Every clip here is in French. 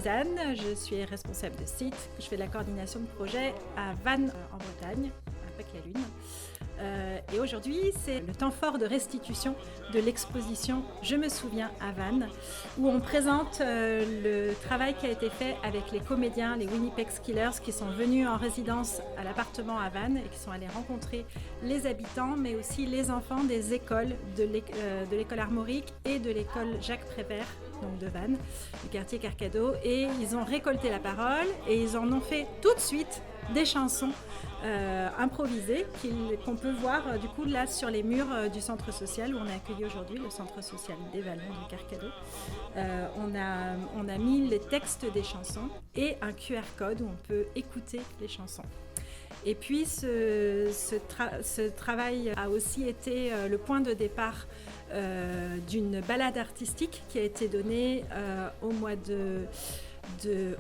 Britanne, je suis responsable de site, je fais de la coordination de projet à Vannes en Bretagne, à Pâques-la-Lune. Et aujourd'hui, c'est le temps fort de restitution de l'exposition Je me souviens à Vannes, où on présente le travail qui a été fait avec les comédiens, les Winnipeg Skillers, qui sont venus en résidence à l'appartement à Vannes et qui sont allés rencontrer les habitants, mais aussi les enfants des écoles, de l'école armorique et de l'école Jacques Prévert, donc de Vannes, du quartier Carcado. Et ils ont récolté la parole et ils en ont fait tout de suite des chansons improvisées qu'on peut voir du coup là sur les murs du centre social où on est accueilli aujourd'hui, le centre social des Vallons du Carcado. On a mis les textes des chansons et un QR code où on peut écouter les chansons. Et puis ce travail a aussi été le point de départ d'une balade artistique qui a été donnée au mois de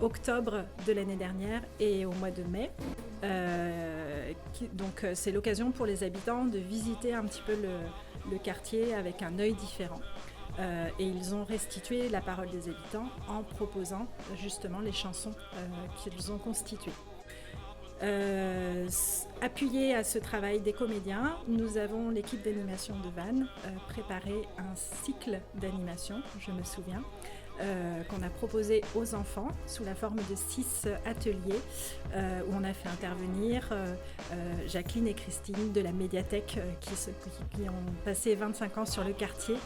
octobre de l'année dernière et au mois de mai. Donc c'est l'occasion pour les habitants de visiter un petit peu le quartier avec un œil différent. Et ils ont restitué la parole des habitants en proposant justement les chansons qu'ils ont constituées. Appuyé à ce travail des comédiens, nous avons l'équipe d'animation de Vannes préparé un cycle d'animation, je me souviens, qu'on a proposé aux enfants sous la forme de 6 ateliers où on a fait intervenir Jacqueline et Christine de la médiathèque qui ont passé 25 ans sur le quartier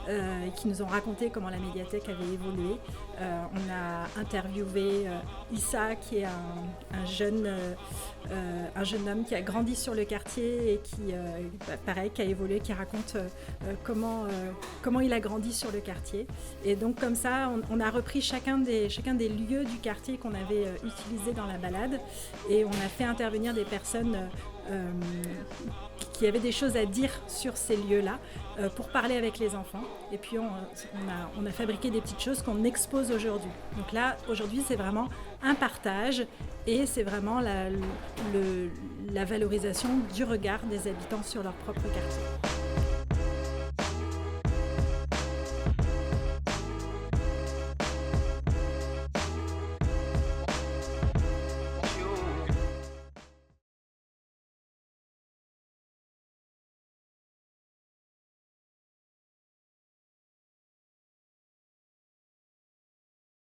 et qui nous ont raconté comment la médiathèque avait évolué. On a interviewé Issa qui est un jeune homme qui a grandi sur le quartier et qui, pareil, qui a évolué, qui raconte comment il a grandi sur le quartier. Et donc comme ça, on a repris chacun des lieux du quartier qu'on avait utilisés dans la balade et on a fait intervenir des personnes qui avaient des choses à dire sur ces lieux-là pour parler avec les enfants. Et puis on a fabriqué des petites choses qu'on expose aujourd'hui. Donc là, aujourd'hui, c'est vraiment un partage et c'est vraiment la valorisation du regard des habitants sur leur propre quartier.